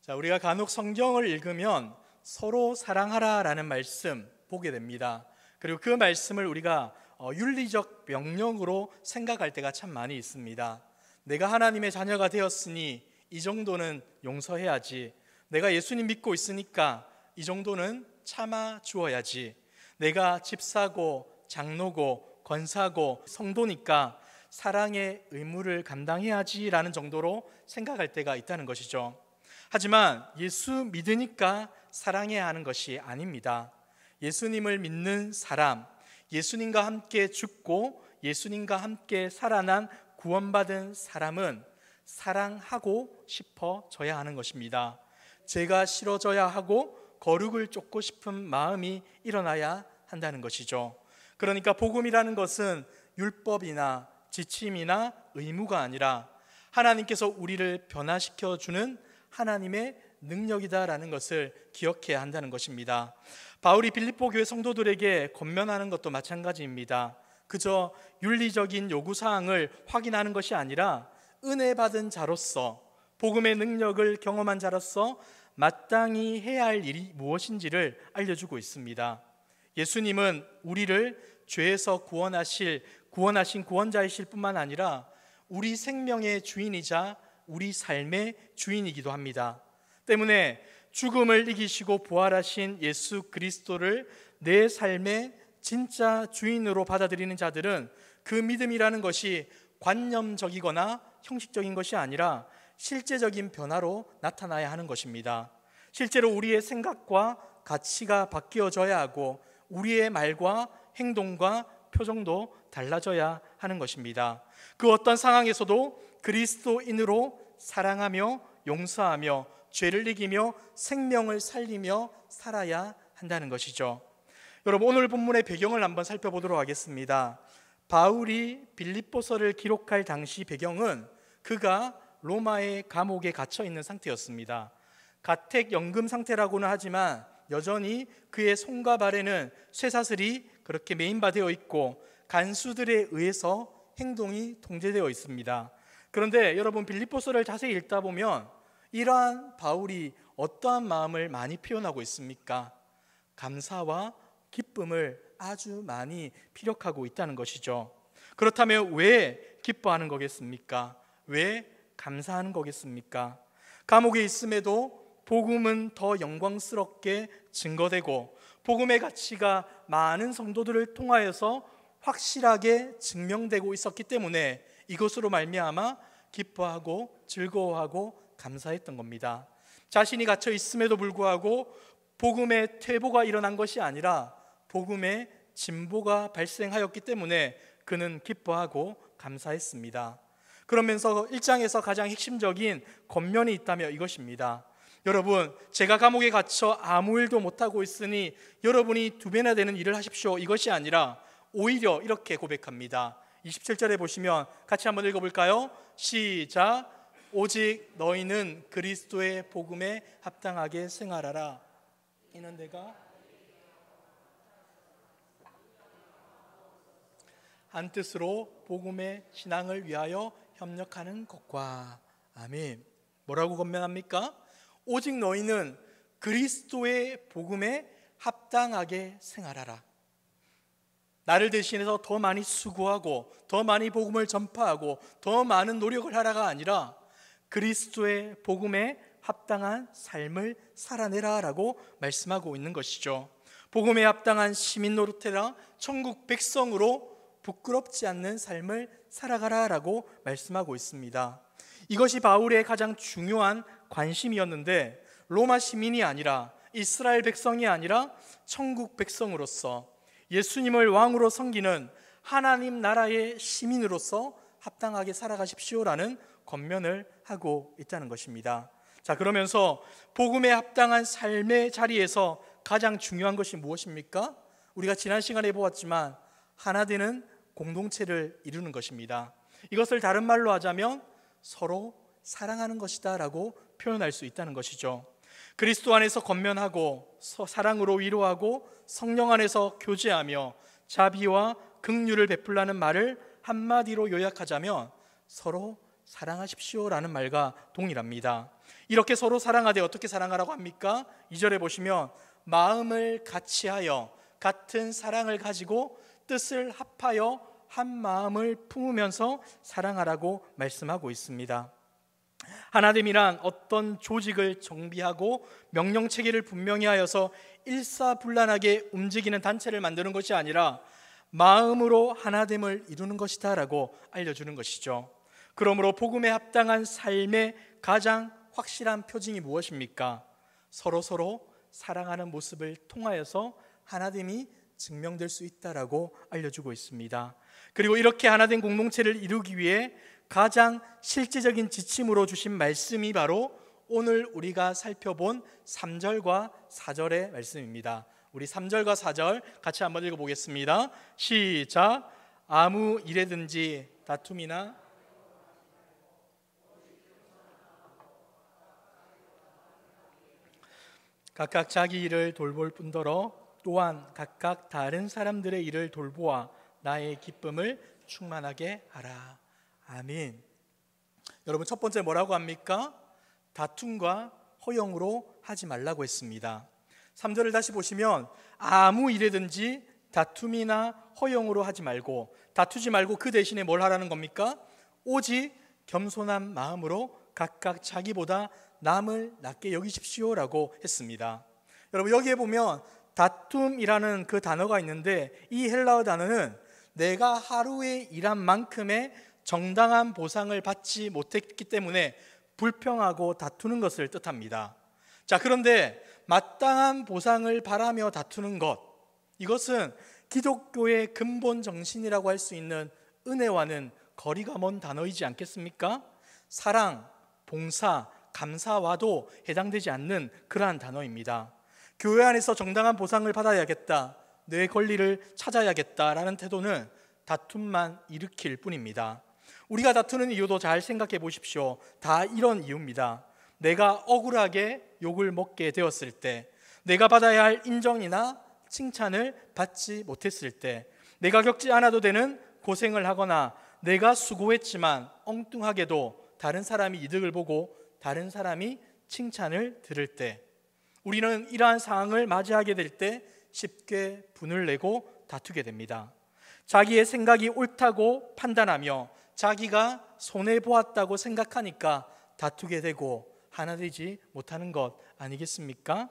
자, 우리가 간혹 성경을 읽으면 서로 사랑하라라는 말씀 보게 됩니다. 그리고 그 말씀을 우리가 윤리적 명령으로 생각할 때가 참 많이 있습니다. 내가 하나님의 자녀가 되었으니 이 정도는 용서해야지. 내가 예수님 믿고 있으니까 이 정도는 참아 주어야지. 내가 집사고 장로고 권사고 성도니까 사랑의 의무를 감당해야지라는 정도로 생각할 때가 있다는 것이죠. 하지만 예수 믿으니까 사랑해야 하는 것이 아닙니다. 예수님을 믿는 사람, 예수님과 함께 죽고 예수님과 함께 살아난 구원받은 사람은 사랑하고 싶어져야 하는 것입니다. 죄가 싫어져야 하고 거룩을 쫓고 싶은 마음이 일어나야 한다는 것이죠. 그러니까 복음이라는 것은 율법이나 지침이나 의무가 아니라 하나님께서 우리를 변화시켜 주는 하나님의 능력이다라는 것을 기억해야 한다는 것입니다. 바울이 빌립보 교회 성도들에게 권면하는 것도 마찬가지입니다. 그저 윤리적인 요구사항을 확인하는 것이 아니라 은혜 받은 자로서, 복음의 능력을 경험한 자로서 마땅히 해야 할 일이 무엇인지를 알려주고 있습니다. 예수님은 우리를 죄에서 구원하신 구원자이실 뿐만 아니라 우리 생명의 주인이자 우리 삶의 주인이기도 합니다. 때문에 죽음을 이기시고 부활하신 예수 그리스도를 내 삶의 진짜 주인으로 받아들이는 자들은 그 믿음이라는 것이 관념적이거나 형식적인 것이 아니라 실제적인 변화로 나타나야 하는 것입니다. 실제로 우리의 생각과 가치가 바뀌어져야 하고 우리의 말과 행동과 표정도 달라져야 하는 것입니다. 그 어떤 상황에서도 그리스도인으로 사랑하며 용서하며 죄를 이기며 생명을 살리며 살아야 한다는 것이죠. 여러분, 오늘 본문의 배경을 한번 살펴보도록 하겠습니다. 바울이 빌립보서를 기록할 당시 배경은 그가 로마의 감옥에 갇혀 있는 상태였습니다. 가택연금 상태라고는 하지만 여전히 그의 손과 발에는 쇠사슬이 그렇게 매인바되어 있고 간수들에 의해서 행동이 통제되어 있습니다. 그런데 여러분, 빌립보서를 자세히 읽다 보면 이러한 바울이 어떠한 마음을 많이 표현하고 있습니까? 감사와 기쁨을 아주 많이 피력하고 있다는 것이죠. 그렇다면 왜 기뻐하는 거겠습니까? 왜 감사하는 거겠습니까? 감옥에 있음에도 복음은 더 영광스럽게 증거되고 복음의 가치가 많은 성도들을 통하여서 확실하게 증명되고 있었기 때문에 이것으로 말미암아 기뻐하고 즐거워하고 감사했던 겁니다. 자신이 갇혀 있음에도 불구하고 복음의 퇴보가 일어난 것이 아니라 복음의 진보가 발생하였기 때문에 그는 기뻐하고 감사했습니다. 그러면서 1장에서 가장 핵심적인 권면이 있다면 이것입니다. 여러분, 제가 감옥에 갇혀 아무 일도 못하고 있으니 여러분이 2배나 되는 일을 하십시오, 이것이 아니라 오히려 이렇게 고백합니다. 27절에 보시면 같이 한번 읽어볼까요? 시작. 오직 너희는 그리스도의 복음에 합당하게 생활하라. 이는 내가 한 뜻으로 복음의 신앙을 위하여 협력하는 것과. 아멘. 뭐라고 권면합니까? 오직 너희는 그리스도의 복음에 합당하게 생활하라. 나를 대신해서 더 많이 수고하고 더 많이 복음을 전파하고 더 많은 노력을 하라가 아니라 그리스도의 복음에 합당한 삶을 살아내라라고 말씀하고 있는 것이죠. 복음에 합당한 시민 노릇해라, 천국 백성으로 부끄럽지 않는 삶을 살아가라라고 말씀하고 있습니다. 이것이 바울의 가장 중요한 관심이었는데 로마 시민이 아니라 이스라엘 백성이 아니라 천국 백성으로서 예수님을 왕으로 섬기는 하나님 나라의 시민으로서 합당하게 살아가십시오라는 권면을 하고 있다는 것입니다. 자, 그러면서 복음에 합당한 삶의 자리에서 가장 중요한 것이 무엇입니까? 우리가 지난 시간에 보았지만 하나 되는 공동체를 이루는 것입니다. 이것을 다른 말로 하자면 서로 사랑하는 것이다 라고 표현할 수 있다는 것이죠. 그리스도 안에서 권면하고 사랑으로 위로하고 성령 안에서 교제하며 자비와 긍휼을 베풀라는 말을 한마디로 요약하자면 서로 사랑하십시오라는 말과 동일합니다. 이렇게 서로 사랑하되 어떻게 사랑하라고 합니까? 2절에 보시면 마음을 같이하여 같은 사랑을 가지고 뜻을 합하여 한 마음을 품으면서 사랑하라고 말씀하고 있습니다. 하나됨이란 어떤 조직을 정비하고 명령체계를 분명히 하여서 일사불란하게 움직이는 단체를 만드는 것이 아니라 마음으로 하나됨을 이루는 것이다 라고 알려주는 것이죠. 그러므로 복음에 합당한 삶의 가장 확실한 표징이 무엇입니까? 서로 사랑하는 모습을 통하여서 하나됨이 증명될 수 있다라고 알려주고 있습니다. 그리고 이렇게 하나된 공동체를 이루기 위해 가장 실제적인 지침으로 주신 말씀이 바로 오늘 우리가 살펴본 3절과 4절의 말씀입니다. 우리 3절과 4절 같이 한번 읽어보겠습니다. 시작. 아무 일에든지 다툼이나 각각 자기 일을 돌볼 뿐더러 또한 각각 다른 사람들의 일을 돌보아 나의 기쁨을 충만하게 하라. 아멘. 여러분, 첫 번째 뭐라고 합니까? 다툼과 허용으로 하지 말라고 했습니다. 3절을 다시 보시면 아무 일에든지 다툼이나 허용으로 하지 말고, 다투지 말고 그 대신에 뭘 하라는 겁니까? 오직 겸손한 마음으로 각각 자기보다 남을 낮게 여기십시오라고 했습니다. 여러분, 여기에 보면 다툼이라는 그 단어가 있는데 이 헬라어 단어는 내가 하루에 일한 만큼의 정당한 보상을 받지 못했기 때문에 불평하고 다투는 것을 뜻합니다. 자, 그런데 마땅한 보상을 바라며 다투는 것, 이것은 기독교의 근본 정신이라고 할 수 있는 은혜와는 거리가 먼 단어이지 않겠습니까? 사랑, 봉사, 감사와도 해당되지 않는 그러한 단어입니다. 교회 안에서 정당한 보상을 받아야겠다, 내 권리를 찾아야겠다라는 태도는 다툼만 일으킬 뿐입니다. 우리가 다투는 이유도 잘 생각해 보십시오. 다 이런 이유입니다. 내가 억울하게 욕을 먹게 되었을 때, 내가 받아야 할 인정이나 칭찬을 받지 못했을 때, 내가 겪지 않아도 되는 고생을 하거나 내가 수고했지만 엉뚱하게도 다른 사람이 이득을 보고 다른 사람이 칭찬을 들을 때, 우리는 이러한 상황을 맞이하게 될 때 쉽게 분을 내고 다투게 됩니다. 자기의 생각이 옳다고 판단하며 자기가 손해보았다고 생각하니까 다투게 되고 하나 되지 못하는 것 아니겠습니까?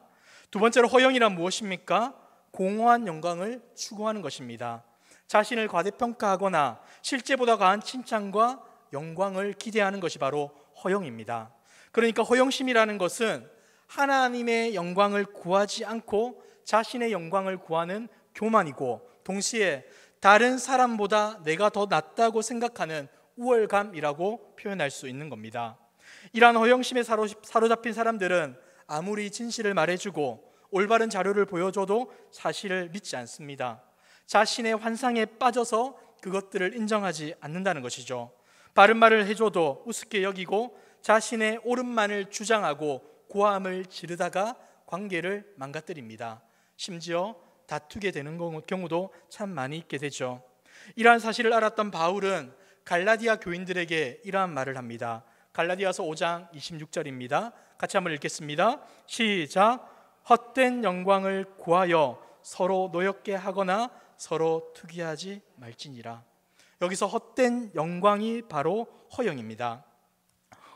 두 번째로 허영이란 무엇입니까? 공허한 영광을 추구하는 것입니다. 자신을 과대평가하거나 실제보다 과한 칭찬과 영광을 기대하는 것이 바로 허영입니다. 그러니까 허영심이라는 것은 하나님의 영광을 구하지 않고 자신의 영광을 구하는 교만이고, 동시에 다른 사람보다 내가 더 낫다고 생각하는 우월감이라고 표현할 수 있는 겁니다. 이러한 허영심에 사로잡힌 사람들은 아무리 진실을 말해주고 올바른 자료를 보여줘도 사실을 믿지 않습니다. 자신의 환상에 빠져서 그것들을 인정하지 않는다는 것이죠. 바른 말을 해줘도 우습게 여기고 자신의 옳은만을 주장하고 고함을 지르다가 관계를 망가뜨립니다. 심지어 다투게 되는 경우도 참 많이 있게 되죠. 이러한 사실을 알았던 바울은 갈라디아 교인들에게 이러한 말을 합니다. 갈라디아서 5장 26절입니다. 같이 한번 읽겠습니다. 시작. 헛된 영광을 구하여 서로 노엽게 하거나 서로 투기하지 말지니라. 여기서 헛된 영광이 바로 허영입니다.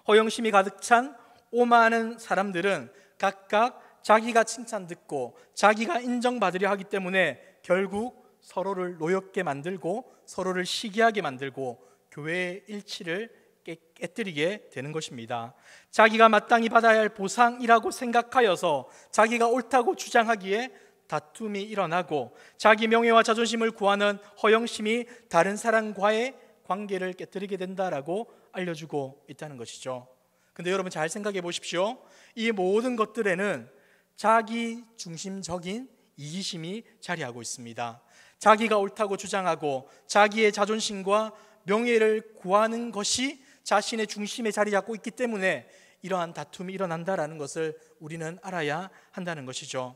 허영심이 가득 찬 오만한 사람들은 각각 자기가 칭찬 듣고 자기가 인정받으려 하기 때문에 결국 서로를 노엽게 만들고 서로를 시기하게 만들고 교회의 일치를 깨뜨리게 되는 것입니다. 자기가 마땅히 받아야 할 보상이라고 생각하여서 자기가 옳다고 주장하기에 다툼이 일어나고 자기 명예와 자존심을 구하는 허영심이 다른 사람과의 관계를 깨뜨리게 된다라고 알려주고 있다는 것이죠. 근데 여러분, 잘 생각해 보십시오. 이 모든 것들에는 자기 중심적인 이기심이 자리하고 있습니다. 자기가 옳다고 주장하고 자기의 자존심과 명예를 구하는 것이 자신의 중심에 자리 잡고 있기 때문에 이러한 다툼이 일어난다라는 것을 우리는 알아야 한다는 것이죠.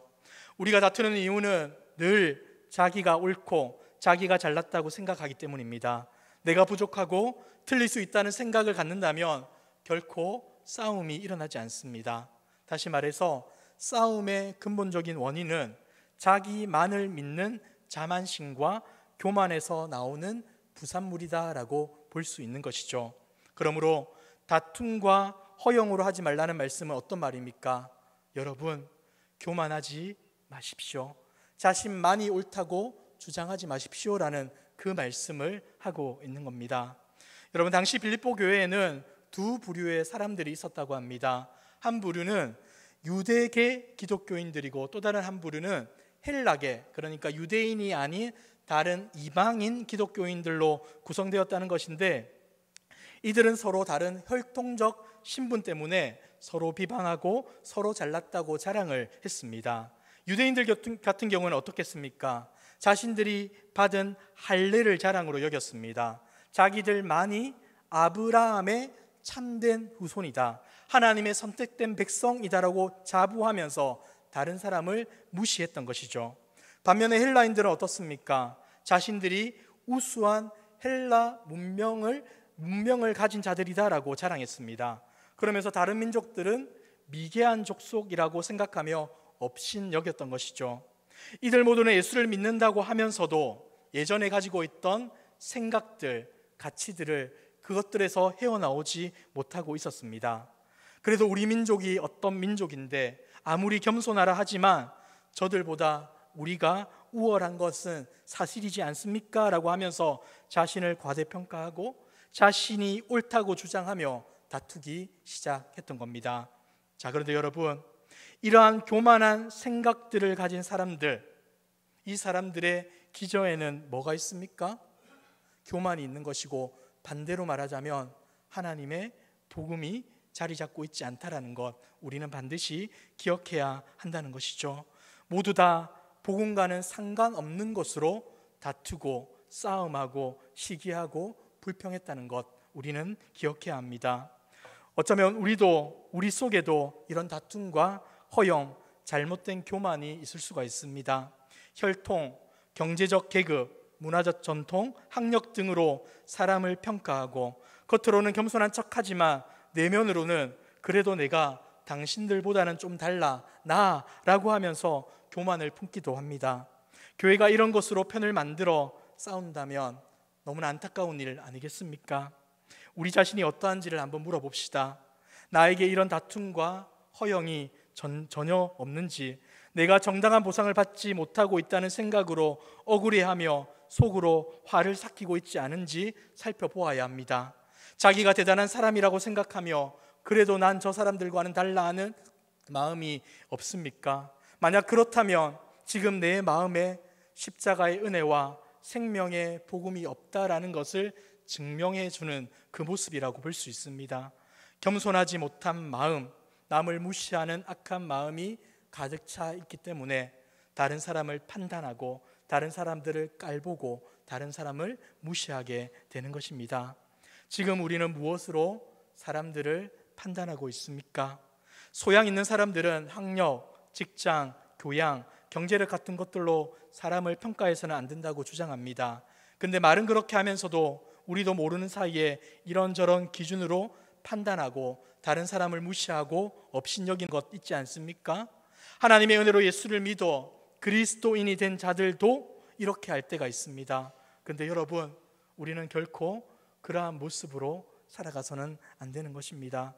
우리가 다투는 이유는 늘 자기가 옳고 자기가 잘났다고 생각하기 때문입니다. 내가 부족하고 틀릴 수 있다는 생각을 갖는다면 결코 싸움이 일어나지 않습니다. 다시 말해서 싸움의 근본적인 원인은 자기만을 믿는 자만심과 교만에서 나오는 부산물이다라고 볼 수 있는 것이죠. 그러므로 다툼과 허영으로 하지 말라는 말씀은 어떤 말입니까? 여러분, 교만하지 마십시오. 자신만이 옳다고 주장하지 마십시오라는 그 말씀을 하고 있는 겁니다. 여러분, 당시 빌립보 교회에는 두 부류의 사람들이 있었다고 합니다. 한 부류는 유대계 기독교인들이고 또 다른 한 부류는 헬라계, 그러니까 유대인이 아닌 다른 이방인 기독교인들로 구성되었다는 것인데, 이들은 서로 다른 혈통적 신분 때문에 서로 비방하고 서로 잘났다고 자랑을 했습니다. 유대인들 같은 경우는 어떻겠습니까? 자신들이 받은 할례를 자랑으로 여겼습니다. 자기들만이 아브라함의 참된 후손이다, 하나님의 선택된 백성이다라고 자부하면서 다른 사람을 무시했던 것이죠. 반면에 헬라인들은 어떻습니까? 자신들이 우수한 헬라 문명을 가진 자들이다라고 자랑했습니다. 그러면서 다른 민족들은 미개한 족속이라고 생각하며 업신여겼던 것이죠. 이들 모두는 예수를 믿는다고 하면서도 예전에 가지고 있던 생각들, 가치들을 그것들에서 헤어나오지 못하고 있었습니다. 그래도 우리 민족이 어떤 민족인데 아무리 겸손하라 하지만 저들보다 우리가 우월한 것은 사실이지 않습니까? 라고 하면서 자신을 과대평가하고 자신이 옳다고 주장하며 다투기 시작했던 겁니다. 자, 그런데 여러분, 이러한 교만한 생각들을 가진 사람들, 이 사람들의 기저에는 뭐가 있습니까? 교만이 있는 것이고, 반대로 말하자면 하나님의 복음이 자리 잡고 있지 않다라는 것, 우리는 반드시 기억해야 한다는 것이죠. 모두 다 복음과는 상관없는 것으로 다투고 싸움하고 시기하고 불평했다는 것, 우리는 기억해야 합니다. 어쩌면 우리 속에도 이런 다툼과 허영, 잘못된 교만이 있을 수가 있습니다. 혈통, 경제적 계급, 문화적 전통, 학력 등으로 사람을 평가하고 겉으로는 겸손한 척하지만 내면으로는 그래도 내가 당신들보다는 좀 달라, 나라고 하면서 교만을 품기도 합니다. 교회가 이런 것으로 편을 만들어 싸운다면 너무나 안타까운 일 아니겠습니까? 우리 자신이 어떠한지를 한번 물어봅시다. 나에게 이런 다툼과 허영이 전혀 없는지, 내가 정당한 보상을 받지 못하고 있다는 생각으로 억울해하며 속으로 화를 삭히고 있지 않은지 살펴보아야 합니다. 자기가 대단한 사람이라고 생각하며 그래도 난 저 사람들과는 달라 하는 마음이 없습니까? 만약 그렇다면 지금 내 마음에 십자가의 은혜와 생명의 복음이 없다라는 것을 증명해 주는 그 모습이라고 볼 수 있습니다. 겸손하지 못한 마음, 남을 무시하는 악한 마음이 가득 차 있기 때문에 다른 사람을 판단하고 다른 사람들을 깔보고 다른 사람을 무시하게 되는 것입니다. 지금 우리는 무엇으로 사람들을 판단하고 있습니까? 소양 있는 사람들은 학력, 직장, 교양, 경제력 같은 것들로 사람을 평가해서는 안 된다고 주장합니다. 근데 말은 그렇게 하면서도 우리도 모르는 사이에 이런저런 기준으로 판단하고 다른 사람을 무시하고 업신여긴 것 있지 않습니까? 하나님의 은혜로 예수를 믿어 그리스도인이 된 자들도 이렇게 할 때가 있습니다. 근데 여러분, 우리는 결코 그러한 모습으로 살아가서는 안 되는 것입니다.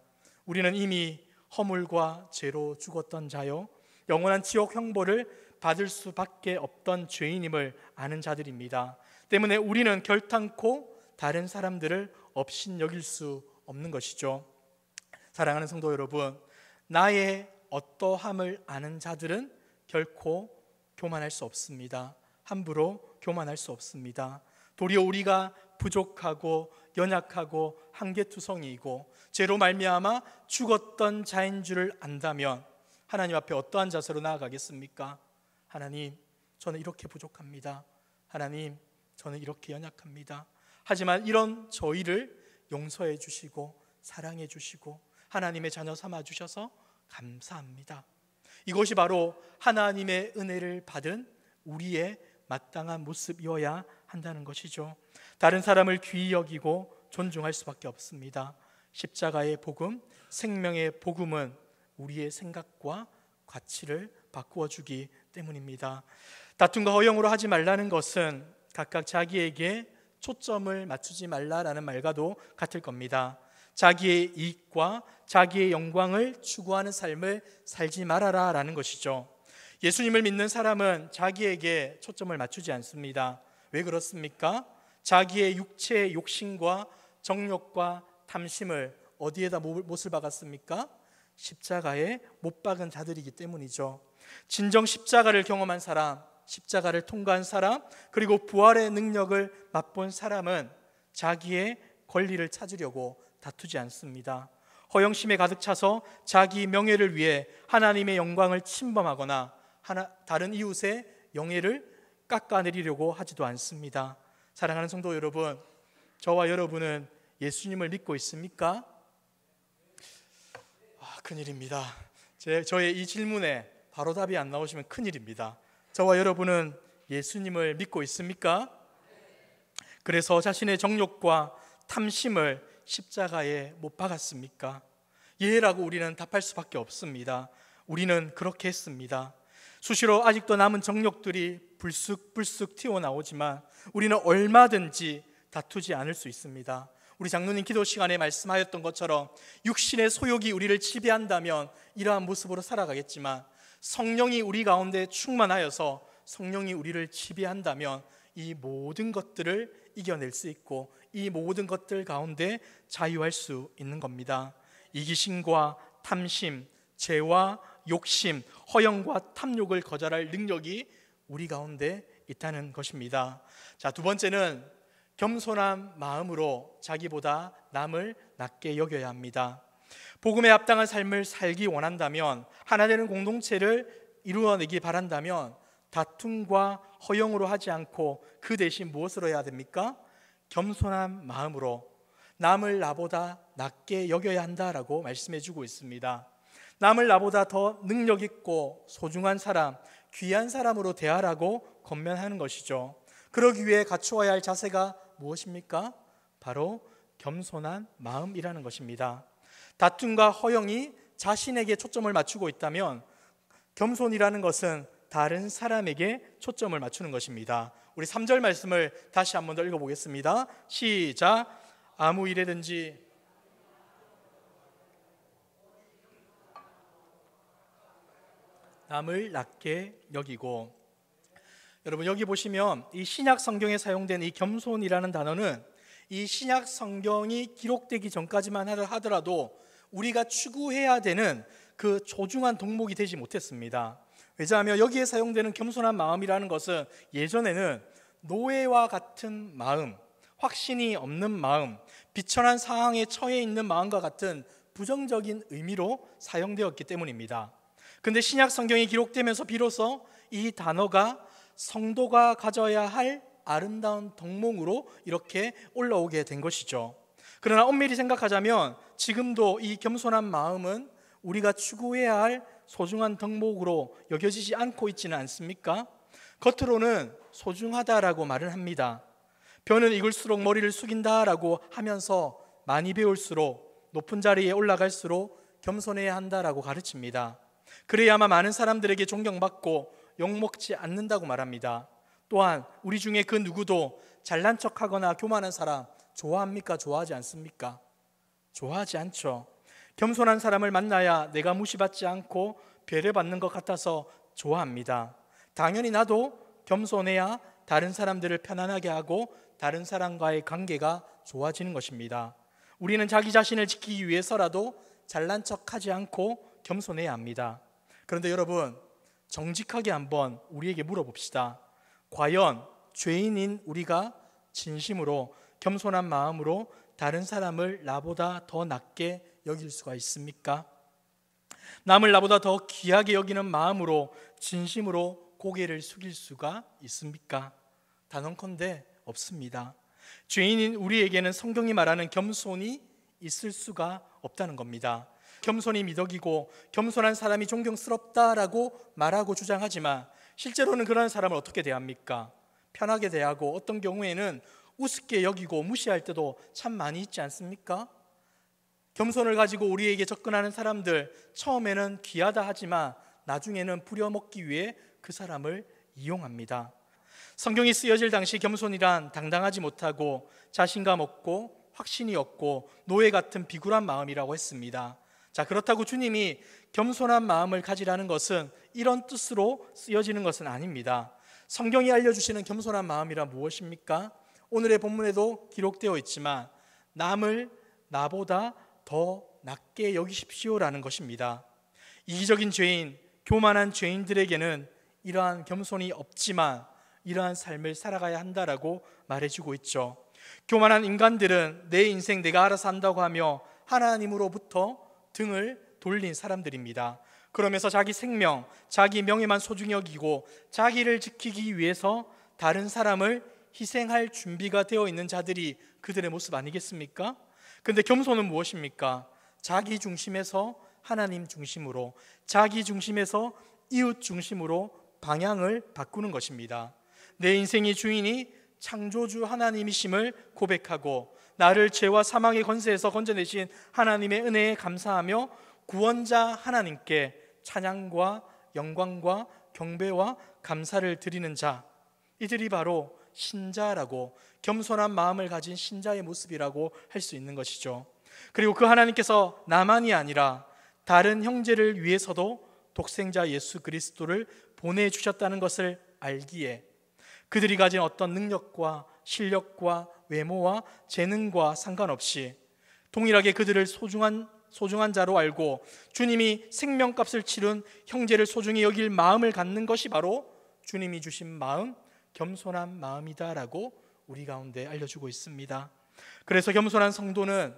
우리는 이미 허물과 죄로 죽었던 자요, 영원한 지옥 형벌을 받을 수밖에 없던 죄인임을 아는 자들입니다. 때문에 우리는 결탄코 다른 사람들을 업신여길 수 없는 것이죠. 사랑하는 성도 여러분, 나의 어떠함을 아는 자들은 결코 교만할 수 없습니다. 함부로 교만할 수 없습니다. 도리어 우리가 부족하고 연약하고 한계투성이이고 죄로 말미암아 죽었던 자인 줄을 안다면 하나님 앞에 어떠한 자세로 나아가겠습니까? 하나님, 저는 이렇게 부족합니다. 하나님, 저는 이렇게 연약합니다. 하지만 이런 저희를 용서해 주시고 사랑해 주시고 하나님의 자녀 삼아 주셔서 감사합니다. 이것이 바로 하나님의 은혜를 받은 우리의 마땅한 모습이어야 한다는 것이죠. 다른 사람을 귀히 여기고 존중할 수밖에 없습니다. 십자가의 복음, 생명의 복음은 우리의 생각과 가치를 바꾸어 주기 때문입니다. 다툼과 허영으로 하지 말라는 것은 각각 자기에게 초점을 맞추지 말라라는 말과도 같을 겁니다. 자기의 이익과 자기의 영광을 추구하는 삶을 살지 말아라라는 것이죠. 예수님을 믿는 사람은 자기에게 초점을 맞추지 않습니다. 왜 그렇습니까? 자기의 육체의 욕심과 정욕과 탐심을 어디에다 못을 박았습니까? 십자가에 못 박은 자들이기 때문이죠. 진정 십자가를 경험한 사람, 십자가를 통과한 사람, 그리고 부활의 능력을 맛본 사람은 자기의 권리를 찾으려고 다투지 않습니다. 허영심에 가득 차서 자기 명예를 위해 하나님의 영광을 침범하거나 다른 이웃의 영예를 깎아내리려고 하지도 않습니다. 사랑하는 성도 여러분, 저와 여러분은 예수님을 믿고 있습니까? 큰일입니다. 저의 이 질문에 바로 답이 안 나오시면 큰일입니다. 저와 여러분은 예수님을 믿고 있습니까? 그래서 자신의 정욕과 탐심을 십자가에 못 박았습니까? 예라고 우리는 답할 수밖에 없습니다. 우리는 그렇게 했습니다. 수시로 아직도 남은 정욕들이 불쑥불쑥 튀어나오지만 우리는 얼마든지 다투지 않을 수 있습니다. 우리 장로님 기도 시간에 말씀하였던 것처럼 육신의 소욕이 우리를 지배한다면 이러한 모습으로 살아가겠지만 성령이 우리 가운데 충만하여서 성령이 우리를 지배한다면 이 모든 것들을 이겨낼 수 있고 이 모든 것들 가운데 자유할 수 있는 겁니다. 이기심과 탐심, 죄와 욕심, 허영과 탐욕을 거절할 능력이 우리 가운데 있다는 것입니다. 자, 두 번째는 겸손한 마음으로 자기보다 남을 낮게 여겨야 합니다. 복음에 합당한 삶을 살기 원한다면, 하나 되는 공동체를 이루어내기 바란다면 다툼과 허영으로 하지 않고 그 대신 무엇으로 해야 됩니까? 겸손한 마음으로 남을 나보다 낮게 여겨야 한다라고 말씀해 주고 있습니다. 남을 나보다 더 능력 있고 소중한 사람, 귀한 사람으로 대하라고 권면하는 것이죠. 그러기 위해 갖추어야 할 자세가 무엇입니까? 바로 겸손한 마음이라는 것입니다. 다툼과 허영이 자신에게 초점을 맞추고 있다면 겸손이라는 것은 다른 사람에게 초점을 맞추는 것입니다. 우리 3절 말씀을 다시 한 번 더 읽어보겠습니다. 시작. 아무 일에든지 남을 낮게 여기고. 여러분, 여기 보시면 이 신약 성경에 사용된 이 겸손이라는 단어는 이 신약 성경이 기록되기 전까지만 하더라도 우리가 추구해야 되는 그 소중한 덕목이 되지 못했습니다. 왜냐하면 여기에 사용되는 겸손한 마음이라는 것은 예전에는 노예와 같은 마음, 확신이 없는 마음, 비천한 상황에 처해 있는 마음과 같은 부정적인 의미로 사용되었기 때문입니다. 그런데 신약 성경이 기록되면서 비로소 이 단어가 성도가 가져야 할 아름다운 덕목으로 이렇게 올라오게 된 것이죠. 그러나 엄밀히 생각하자면 지금도 이 겸손한 마음은 우리가 추구해야 할 소중한 덕목으로 여겨지지 않고 있지는 않습니까? 겉으로는 소중하다라고 말을 합니다. 벼는 익을수록 머리를 숙인다라고 하면서 많이 배울수록 높은 자리에 올라갈수록 겸손해야 한다라고 가르칩니다. 그래야만 많은 사람들에게 존경받고 욕먹지 않는다고 말합니다. 또한 우리 중에 그 누구도 잘난 척하거나 교만한 사람 좋아합니까? 좋아하지 않습니까? 좋아하지 않죠. 겸손한 사람을 만나야 내가 무시받지 않고 배려받는 것 같아서 좋아합니다. 당연히 나도 겸손해야 다른 사람들을 편안하게 하고 다른 사람과의 관계가 좋아지는 것입니다. 우리는 자기 자신을 지키기 위해서라도 잘난 척하지 않고 겸손해야 합니다. 그런데 여러분, 정직하게 한번 우리에게 물어봅시다. 과연 죄인인 우리가 진심으로 겸손한 마음으로 다른 사람을 나보다 더 낮게 여길 수가 있습니까? 남을 나보다 더 귀하게 여기는 마음으로 진심으로 고개를 숙일 수가 있습니까? 단언컨대 없습니다. 죄인인 우리에게는 성경이 말하는 겸손이 있을 수가 없다는 겁니다. 겸손이 미덕이고 겸손한 사람이 존경스럽다라고 말하고 주장하지만 실제로는 그런 사람을 어떻게 대합니까? 편하게 대하고 어떤 경우에는 우습게 여기고 무시할 때도 참 많이 있지 않습니까? 겸손을 가지고 우리에게 접근하는 사람들, 처음에는 귀하다 하지만 나중에는 부려먹기 위해 그 사람을 이용합니다. 성경이 쓰여질 당시 겸손이란 당당하지 못하고 자신감 없고 확신이 없고 노예 같은 비굴한 마음이라고 했습니다. 자, 그렇다고 주님이 겸손한 마음을 가지라는 것은 이런 뜻으로 쓰여지는 것은 아닙니다. 성경이 알려주시는 겸손한 마음이란 무엇입니까? 오늘의 본문에도 기록되어 있지만 남을 나보다 더 낮게 여기십시오라는 것입니다. 이기적인 죄인, 교만한 죄인들에게는 이러한 겸손이 없지만 이러한 삶을 살아가야 한다라고 말해주고 있죠. 교만한 인간들은 내 인생 내가 알아서 한다고 하며 하나님으로부터 등을 돌린 사람들입니다. 그러면서 자기 생명, 자기 명예만 소중히 여기고 자기를 지키기 위해서 다른 사람을 희생할 준비가 되어 있는 자들이 그들의 모습 아니겠습니까? 근데 겸손은 무엇입니까? 자기 중심에서 하나님 중심으로, 자기 중심에서 이웃 중심으로 방향을 바꾸는 것입니다. 내 인생의 주인이 창조주 하나님이심을 고백하고 나를 죄와 사망의 권세에서 건져내신 하나님의 은혜에 감사하며 구원자 하나님께 찬양과 영광과 경배와 감사를 드리는 자, 이들이 바로 신자라고, 겸손한 마음을 가진 신자의 모습이라고 할 수 있는 것이죠. 그리고 그 하나님께서 나만이 아니라 다른 형제를 위해서도 독생자 예수 그리스도를 보내주셨다는 것을 알기에 그들이 가진 어떤 능력과 실력과 외모와 재능과 상관없이 동일하게 그들을 소중한 자로 알고 주님이 생명값을 치른 형제를 소중히 여길 마음을 갖는 것이 바로 주님이 주신 마음, 겸손한 마음이다라고 우리 가운데 알려주고 있습니다. 그래서 겸손한 성도는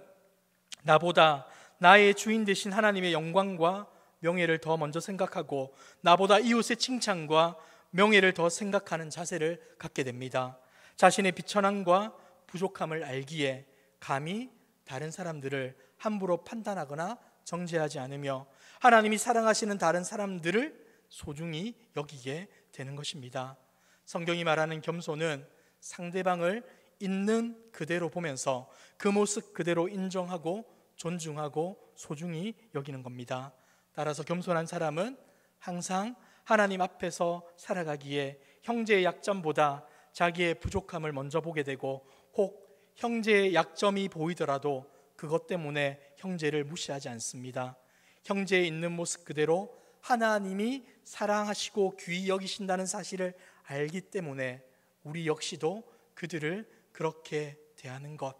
나보다 나의 주인 되신 하나님의 영광과 명예를 더 먼저 생각하고 나보다 이웃의 칭찬과 명예를 더 생각하는 자세를 갖게 됩니다. 자신의 비천함과 부족함을 알기에 감히 다른 사람들을 함부로 판단하거나 정죄하지 않으며 하나님이 사랑하시는 다른 사람들을 소중히 여기게 되는 것입니다. 성경이 말하는 겸손은 상대방을 있는 그대로 보면서 그 모습 그대로 인정하고 존중하고 소중히 여기는 겁니다. 따라서 겸손한 사람은 항상 하나님 앞에서 살아가기에 형제의 약점보다 자기의 부족함을 먼저 보게 되고 혹 형제의 약점이 보이더라도 그것 때문에 형제를 무시하지 않습니다. 형제의 있는 모습 그대로 하나님이 사랑하시고 귀히 여기신다는 사실을 알기 때문에 우리 역시도 그들을 그렇게 대하는 것,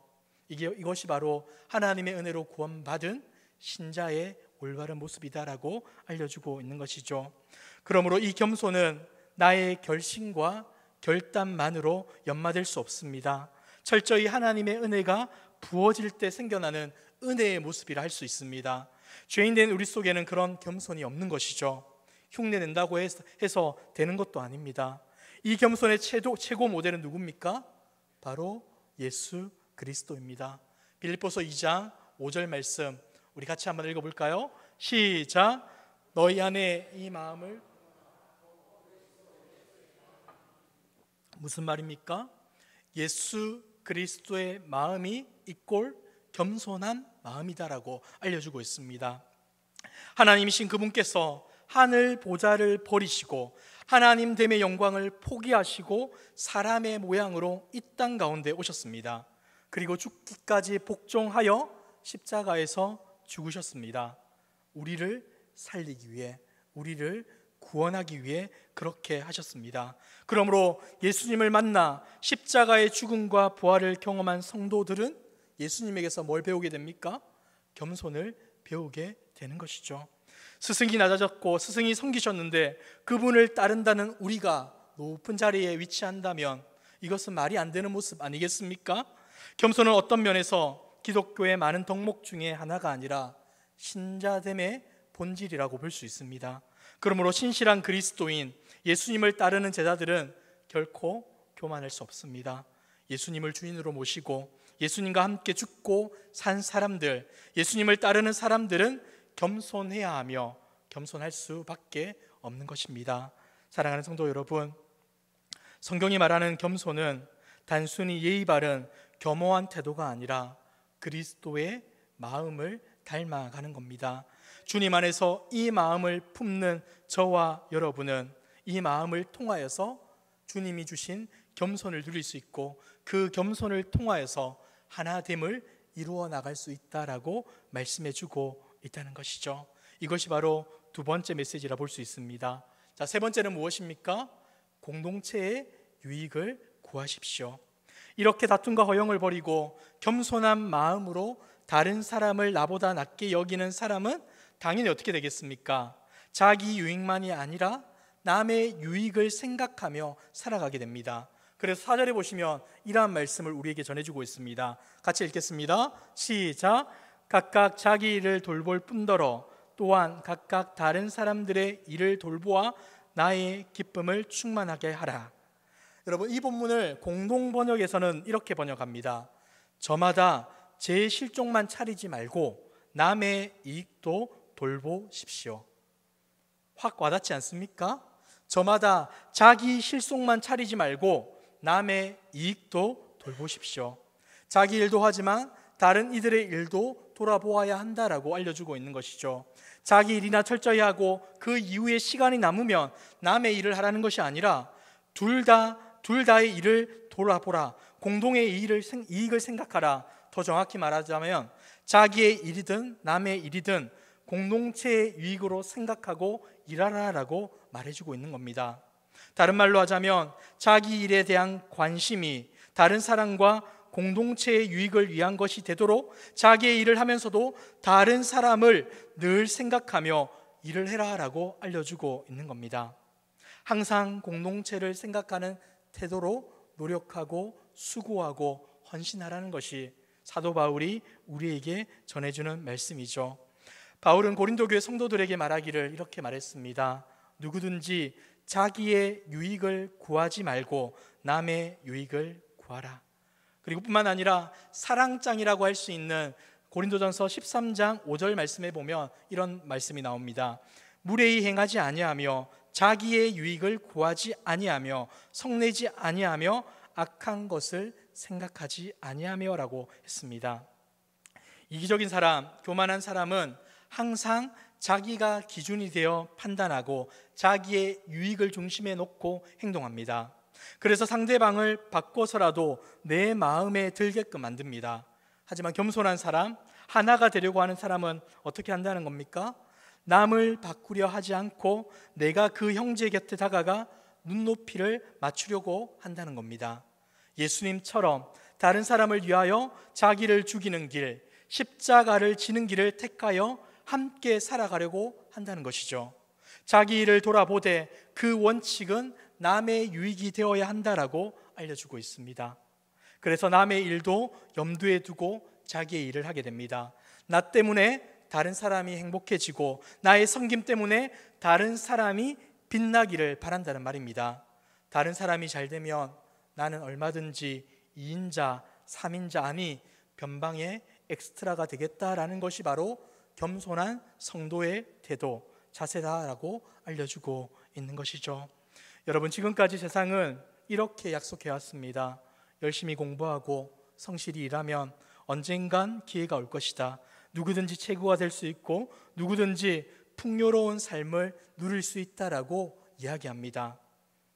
이것이 바로 하나님의 은혜로 구원받은 신자의 올바른 모습이다라고 알려주고 있는 것이죠. 그러므로 이 겸손은 나의 결심과 결단만으로 연마될 수 없습니다. 철저히 하나님의 은혜가 부어질 때 생겨나는 은혜의 모습이라 할 수 있습니다. 죄인된 우리 속에는 그런 겸손이 없는 것이죠. 흉내낸다고 해서 되는 것도 아닙니다. 이 겸손의 최고 모델은 누굽니까? 바로 예수 그리스도입니다. 빌립보서 2장 5절 말씀 우리 같이 한번 읽어볼까요? 시작. 너희 안에 이 마음을, 무슨 말입니까? 예수 그리스도의 마음이 이꼴 겸손한 마음이다라고 알려주고 있습니다. 하나님이신 그분께서 하늘 보좌를 버리시고 하나님됨의 영광을 포기하시고 사람의 모양으로 이 땅 가운데 오셨습니다. 그리고 죽기까지 복종하여 십자가에서 죽으셨습니다. 우리를 살리기 위해, 우리를 구원하기 위해 그렇게 하셨습니다. 그러므로 예수님을 만나 십자가의 죽음과 부활을 경험한 성도들은 예수님에게서 뭘 배우게 됩니까? 겸손을 배우게 되는 것이죠. 스승이 낮아졌고 스승이 섬기셨는데 그분을 따른다는 우리가 높은 자리에 위치한다면 이것은 말이 안 되는 모습 아니겠습니까? 겸손은 어떤 면에서 기독교의 많은 덕목 중에 하나가 아니라 신자됨의 본질이라고 볼 수 있습니다. 그러므로 신실한 그리스도인 예수님을 따르는 제자들은 결코 교만할 수 없습니다. 예수님을 주인으로 모시고 예수님과 함께 죽고 산 사람들, 예수님을 따르는 사람들은 겸손해야 하며 겸손할 수밖에 없는 것입니다. 사랑하는 성도 여러분, 성경이 말하는 겸손은 단순히 예의 바른 겸허한 태도가 아니라 그리스도의 마음을 닮아가는 겁니다. 주님 안에서 이 마음을 품는 저와 여러분은 이 마음을 통하여서 주님이 주신 겸손을 누릴 수 있고 그 겸손을 통하여서 하나됨을 이루어 나갈 수 있다라고 말씀해 주고 있다는 것이죠. 이것이 바로 두 번째 메시지라 볼 수 있습니다. 자, 세 번째는 무엇입니까? 공동체의 유익을 구하십시오. 이렇게 다툼과 허영을 버리고 겸손한 마음으로 다른 사람을 나보다 낮게 여기는 사람은 당연히 어떻게 되겠습니까? 자기 유익만이 아니라 남의 유익을 생각하며 살아가게 됩니다. 그래서 4절에 보시면 이러한 말씀을 우리에게 전해주고 있습니다. 같이 읽겠습니다. 시작. 각각 자기 일을 돌볼 뿐더러 또한 각각 다른 사람들의 일을 돌보아 나의 기쁨을 충만하게 하라. 여러분, 이 본문을 공동 번역에서는 이렇게 번역합니다. 저마다 제 실족만 차리지 말고 남의 이익도 돌보십시오. 확 와닿지 않습니까? 저마다 자기 실속만 차리지 말고 남의 이익도 돌보십시오. 자기 일도 하지만 다른 이들의 일도 돌아보아야 한다라고 알려주고 있는 것이죠. 자기 일이나 철저히 하고 그 이후에 시간이 남으면 남의 일을 하라는 것이 아니라 둘 다의 일을 돌아보라. 공동의 이익을 생각하라. 더 정확히 말하자면 자기의 일이든 남의 일이든 공동체의 유익으로 생각하고 일하라라고 말해주고 있는 겁니다. 다른 말로 하자면 자기 일에 대한 관심이 다른 사람과 공동체의 유익을 위한 것이 되도록 자기의 일을 하면서도 다른 사람을 늘 생각하며 일을 해라라고 알려주고 있는 겁니다. 항상 공동체를 생각하는 태도로 노력하고 수고하고 헌신하라는 것이 사도 바울이 우리에게 전해주는 말씀이죠. 바울은 고린도 교회 성도들에게 말하기를 이렇게 말했습니다. 누구든지 자기의 유익을 구하지 말고 남의 유익을 구하라. 그리고 뿐만 아니라 사랑장이라고 할 수 있는 고린도전서 13장 5절 말씀에 보면 이런 말씀이 나옵니다. 무례히 행하지 아니하며 자기의 유익을 구하지 아니하며 성내지 아니하며 악한 것을 생각하지 아니하며라고 했습니다. 이기적인 사람, 교만한 사람은 항상 자기가 기준이 되어 판단하고 자기의 유익을 중심에 놓고 행동합니다. 그래서 상대방을 바꿔서라도 내 마음에 들게끔 만듭니다. 하지만 겸손한 사람, 하나가 되려고 하는 사람은 어떻게 한다는 겁니까? 남을 바꾸려 하지 않고 내가 그 형제 곁에 다가가 눈높이를 맞추려고 한다는 겁니다. 예수님처럼 다른 사람을 위하여 자기를 죽이는 길, 십자가를 지는 길을 택하여 함께 살아가려고 한다는 것이죠. 자기 일을 돌아보되 그 원칙은 남의 유익이 되어야 한다라고 알려주고 있습니다. 그래서 남의 일도 염두에 두고 자기의 일을 하게 됩니다. 나 때문에 다른 사람이 행복해지고 나의 섬김 때문에 다른 사람이 빛나기를 바란다는 말입니다. 다른 사람이 잘 되면 나는 얼마든지 2인자, 3인자 아니 변방의 엑스트라가 되겠다라는 것이 바로 겸손한 성도의 태도, 자세다라고 알려주고 있는 것이죠. 여러분, 지금까지 세상은 이렇게 약속해왔습니다. 열심히 공부하고 성실히 일하면 언젠간 기회가 올 것이다. 누구든지 최고가 될 수 있고 누구든지 풍요로운 삶을 누릴 수 있다라고 이야기합니다.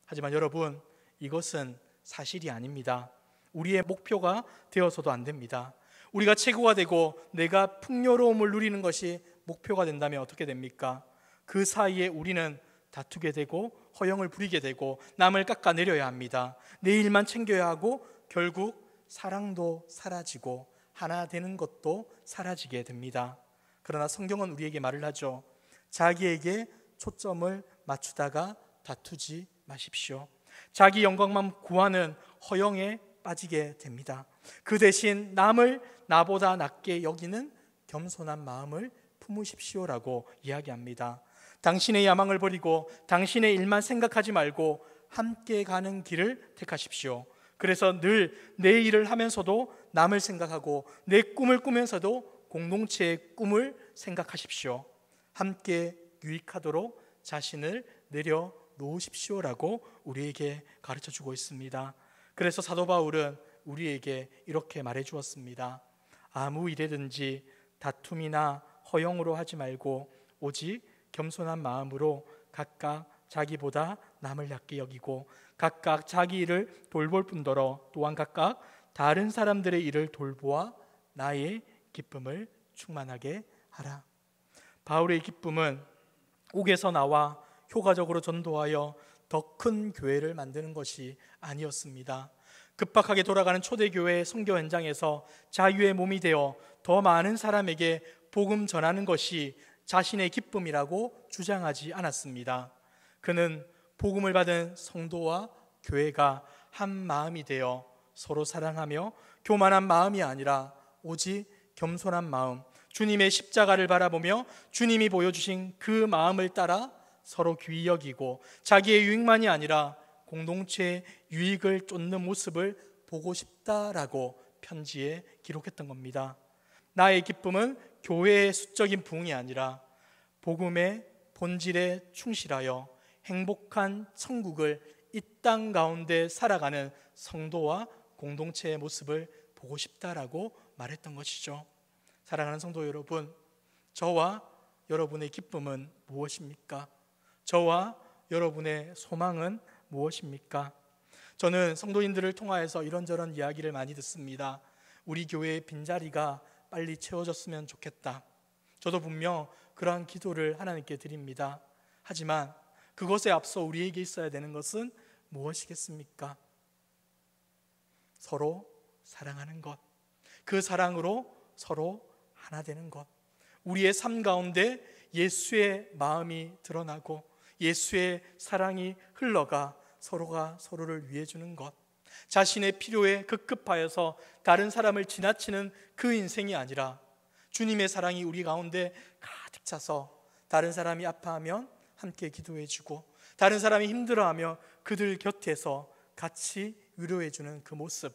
하지만 여러분, 이것은 사실이 아닙니다. 우리의 목표가 되어서도 안 됩니다. 우리가 최고가 되고 내가 풍요로움을 누리는 것이 목표가 된다면 어떻게 됩니까? 그 사이에 우리는 다투게 되고 허영을 부리게 되고 남을 깎아내려야 합니다. 내 일만 챙겨야 하고 결국 사랑도 사라지고 하나 되는 것도 사라지게 됩니다. 그러나 성경은 우리에게 말을 하죠. 자기에게 초점을 맞추다가 다투지 마십시오. 자기 영광만 구하는 허영에 빠지게 됩니다. 그 대신 남을 나보다 낮게 여기는 겸손한 마음을 품으십시오라고 이야기합니다. 당신의 야망을 버리고 당신의 일만 생각하지 말고 함께 가는 길을 택하십시오. 그래서 늘 내 일을 하면서도 남을 생각하고 내 꿈을 꾸면서도 공동체의 꿈을 생각하십시오. 함께 유익하도록 자신을 내려놓으십시오라고 우리에게 가르쳐주고 있습니다. 그래서 사도 바울은 우리에게 이렇게 말해 주었습니다. 아무 일에든지 다툼이나 허영으로 하지 말고 오직 겸손한 마음으로 각각 자기보다 남을 얕게 여기고 각각 자기 일을 돌볼 뿐더러 또한 각각 다른 사람들의 일을 돌보아 나의 기쁨을 충만하게 하라. 바울의 기쁨은 옥에서 나와 효과적으로 전도하여 더 큰 교회를 만드는 것이 아니었습니다. 급박하게 돌아가는 초대교회의 선교 현장에서 자유의 몸이 되어 더 많은 사람에게 복음 전하는 것이 자신의 기쁨이라고 주장하지 않았습니다. 그는 복음을 받은 성도와 교회가 한 마음이 되어 서로 사랑하며 교만한 마음이 아니라 오직 겸손한 마음, 주님의 십자가를 바라보며 주님이 보여주신 그 마음을 따라 서로 귀히 여기고 자기의 유익만이 아니라 공동체의 유익을 쫓는 모습을 보고 싶다라고 편지에 기록했던 겁니다. 나의 기쁨은 교회의 수적인 부흥이 아니라 복음의 본질에 충실하여 행복한 천국을 이 땅 가운데 살아가는 성도와 공동체의 모습을 보고 싶다라고 말했던 것이죠. 사랑하는 성도 여러분, 저와 여러분의 기쁨은 무엇입니까? 저와 여러분의 소망은 무엇입니까? 저는 성도인들을 통하여서 이런저런 이야기를 많이 듣습니다. 우리 교회의 빈자리가 빨리 채워졌으면 좋겠다. 저도 분명 그러한 기도를 하나님께 드립니다. 하지만 그것에 앞서 우리에게 있어야 되는 것은 무엇이겠습니까? 서로 사랑하는 것, 그 사랑으로 서로 하나 되는 것, 우리의 삶 가운데 예수의 마음이 드러나고 예수의 사랑이 흘러가 서로가 서로를 위해 주는 것, 자신의 필요에 급급하여서 다른 사람을 지나치는 그 인생이 아니라 주님의 사랑이 우리 가운데 가득 차서 다른 사람이 아파하면 함께 기도해 주고 다른 사람이 힘들어하며 그들 곁에서 같이 위로해 주는 그 모습,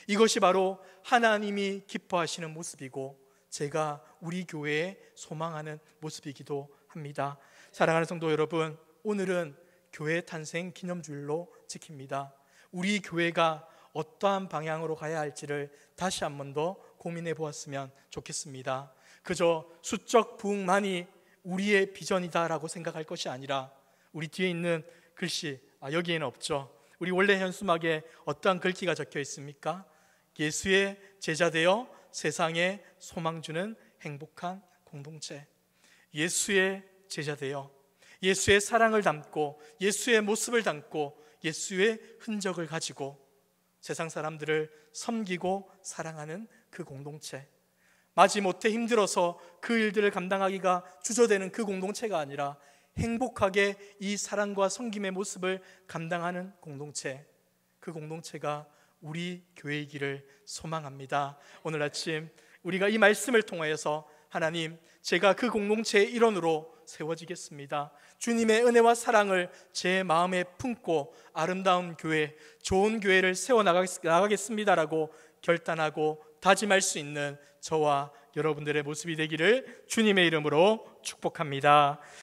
이것이 바로 하나님이 기뻐하시는 모습이고 제가 우리 교회에 소망하는 모습이기도 합니다. 사랑하는 성도 여러분, 오늘은 교회 탄생 기념주일로 지킵니다. 우리 교회가 어떠한 방향으로 가야 할지를 다시 한 번 더 고민해 보았으면 좋겠습니다. 그저 수적 부흥만이 우리의 비전이다라고 생각할 것이 아니라 우리 뒤에 있는 글씨, 여기에는 없죠. 우리 원래 현수막에 어떠한 글귀가 적혀 있습니까? 예수의 제자 되어 세상에 소망 주는 행복한 공동체. 예수의 제자 되어 예수의 사랑을 담고 예수의 모습을 담고 예수의 흔적을 가지고 세상 사람들을 섬기고 사랑하는 그 공동체, 마지못해 힘들어서 그 일들을 감당하기가 주저되는 그 공동체가 아니라 행복하게 이 사랑과 섬김의 모습을 감당하는 공동체, 그 공동체가 우리 교회이기를 소망합니다. 오늘 아침 우리가 이 말씀을 통하여서 하나님, 제가 그 공동체의 일원으로 세워지겠습니다. 주님의 은혜와 사랑을 제 마음에 품고 아름다운 교회, 좋은 교회를 세워나가겠습니다라고 결단하고 다짐할 수 있는 저와 여러분들의 모습이 되기를 주님의 이름으로 축복합니다.